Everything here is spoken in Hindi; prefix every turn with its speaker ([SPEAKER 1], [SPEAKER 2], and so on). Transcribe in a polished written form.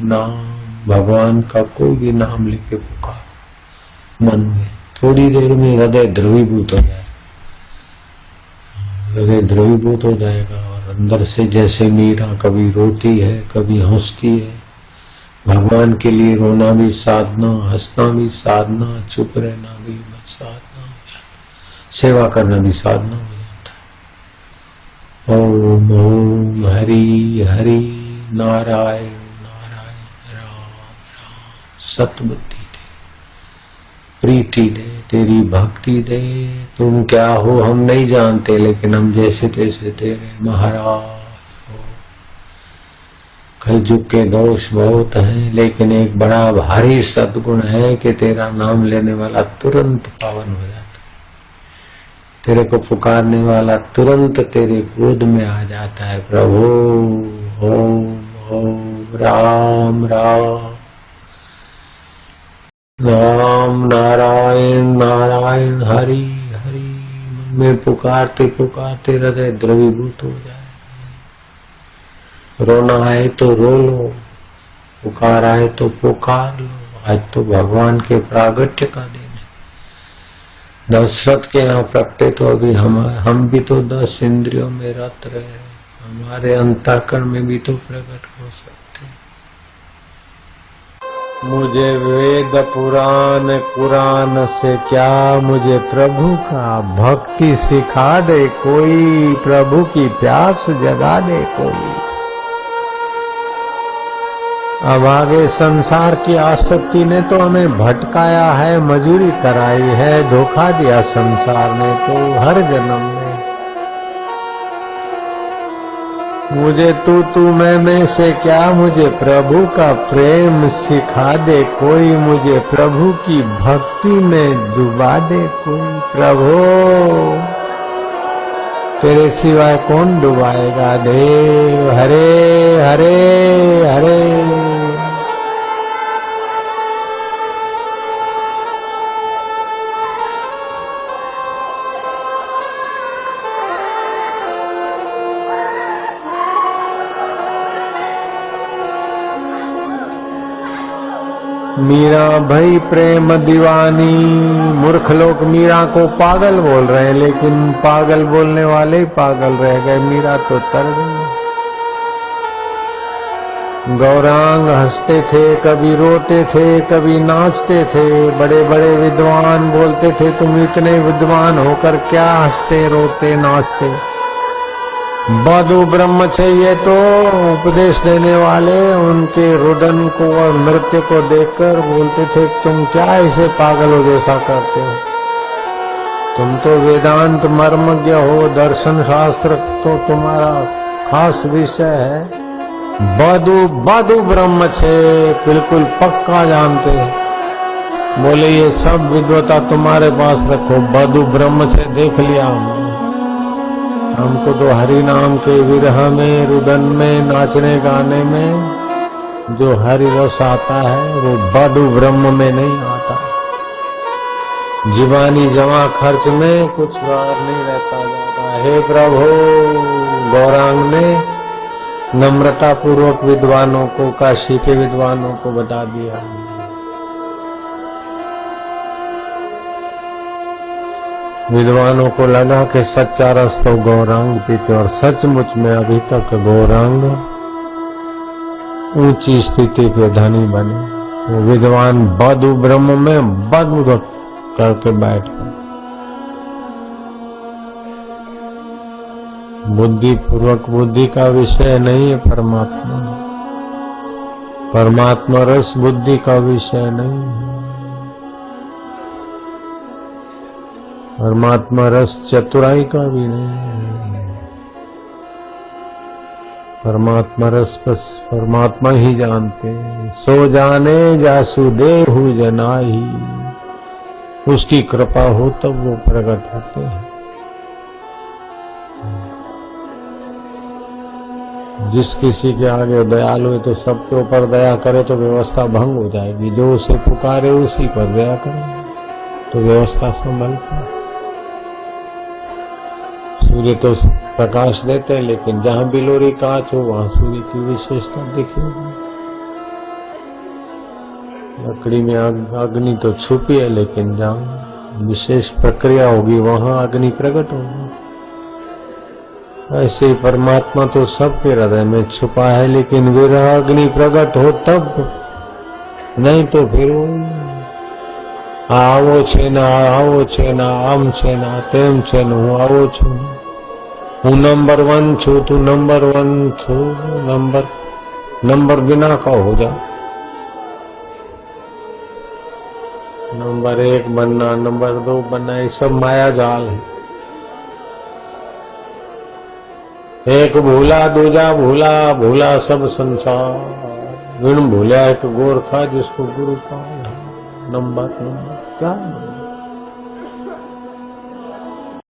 [SPEAKER 1] नाम, भगवान का कोई भी नाम लेके पुकार मन में, थोड़ी देर में हृदय द्रवीभूत हो जाएगा, हृदय द्रवीभूत हो जाएगा। और अंदर से जैसे मीरा कभी रोती है कभी हंसती है, भगवान के लिए रोना भी साधना, हंसना भी साधना, चुप रहना भी साधना, सेवा करना भी साधना हो जाता है। ओम ओम हरि हरि नारायण नारायण राम राम। सतबुद्धि दे, प्रीति दे, तेरी भक्ति दे। तुम क्या हो हम नहीं जानते, लेकिन हम जैसे तैसे तेरे महाराज। कलयुग के दोष बहुत हैं, लेकिन एक बड़ा भारी सद्गुण है कि तेरा नाम लेने वाला तुरंत पावन हो जाता, तेरे को पुकारने वाला तुरंत तेरे गोद में आ जाता है। प्रभु ओम ओम राम राम राम नारायण नारायण हरि हरि। में पुकारते पुकारते हृदय द्रवीभूत हो जाए। रोना आए तो रो लो, पुकार आए तो पुकार लो। आज तो भगवान के प्रागट्य का दिन है। दशरथ के यहाँ प्रगटे तो अभी हम भी तो 10 इंद्रियों में रत रहे, हमारे अंतःकरण में भी तो प्रकट हो सकते। मुझे वेद पुराण कुरान से क्या, मुझे प्रभु का भक्ति सिखा दे कोई, प्रभु की प्यास जगा दे कोई। अब आगे संसार की आसक्ति ने तो हमें भटकाया है, मजूरी कराई है, धोखा दिया संसार ने तो हर जन्म में। मुझे तू मैं से क्या, मुझे प्रभु का प्रेम सिखा दे कोई, मुझे प्रभु की भक्ति में डुबा दे कोई। प्रभु तेरे सिवाय कौन डुबाएगा देव। हरे हरे हरे। मीरा भई प्रेम दीवानी। मूर्ख लोग मीरा को पागल बोल रहे हैं, लेकिन पागल बोलने वाले ही पागल रह गए, मीरा तो तर गई। गौरांग हंसते थे, कभी रोते थे, कभी नाचते थे। बड़े बड़े विद्वान बोलते थे तुम इतने विद्वान होकर क्या हंसते रोते नाचते। बधु ब्रह्म चाहिए तो उपदेश देने वाले उनके रुदन को और नृत्य को देखकर बोलते थे तुम क्या ऐसे पागलों जैसा करते हो, तुम तो वेदांत मर्मज्ञ हो, दर्शन शास्त्र तो तुम्हारा खास विषय है। बधु ब्रह्म छे बिल्कुल पक्का जानते हैं। बोले ये सब विद्वता तुम्हारे पास रखो, बधु ब्रह्म छे देख लिया हमको तो हरि नाम के विरह में, रुदन में, नाचने गाने में जो हरि रस आता है वो बधु ब्रह्म में नहीं आता। जीवानी जमा खर्च में कुछ बार नहीं रहता जाता। हे प्रभु, गौरांग ने नम्रता पूर्वक विद्वानों को, काशी के विद्वानों को बता दिया। विद्वानों को लगा कि सच्चा रस तो गौरांग पीते, और सचमुच में अभी तक गौरांग ऊंची स्थिति के धनी बने। वो विद्वान बधु ब्रह्म में बधु करके बैठ गए। बुद्धि पूर्वक, बुद्धि का विषय नहीं है परमात्मा। परमात्मा रस बुद्धि का विषय नहीं है। परमात्मा रस चतुराई का भी नहीं। परमात्मा रस बस परमात्मा ही जानते हैं। सो जाने जासु देहु जनाही, उसकी कृपा हो तब वो प्रकट होते हैं। जिस किसी के आगे दयालु है तो सबके ऊपर दया करे तो व्यवस्था भंग हो जाएगी। जो उसे पुकारे उसी पर दया करे तो व्यवस्था संभलती है। सूर्य तो प्रकाश देते हैं, लेकिन जहां बिलोरी कांच हो वहां सूर्य की विशेषता देखिए। लकड़ी में अग्नि तो छुपी है, लेकिन जहाँ विशेष प्रक्रिया होगी वहां अग्नि प्रकट होगी। ऐसे ही परमात्मा तो सबके हृदय में छुपा है, लेकिन विरह अग्नि प्रकट हो तब, नहीं तो फिर वो आवो छे ना आम छे ना तेम छे न हूँ आवो छू, हूँ नंबर 1 छू, तू नंबर 1 छू, नंबर बिना का हो जा। नंबर 1 बनना, नंबर 2 बनना, ये सब माया जाल है। एक भूला दूजा भूला, भूला सब संसार, बिन भूला एक गोरखा जिसको गुरु का नंबर क्या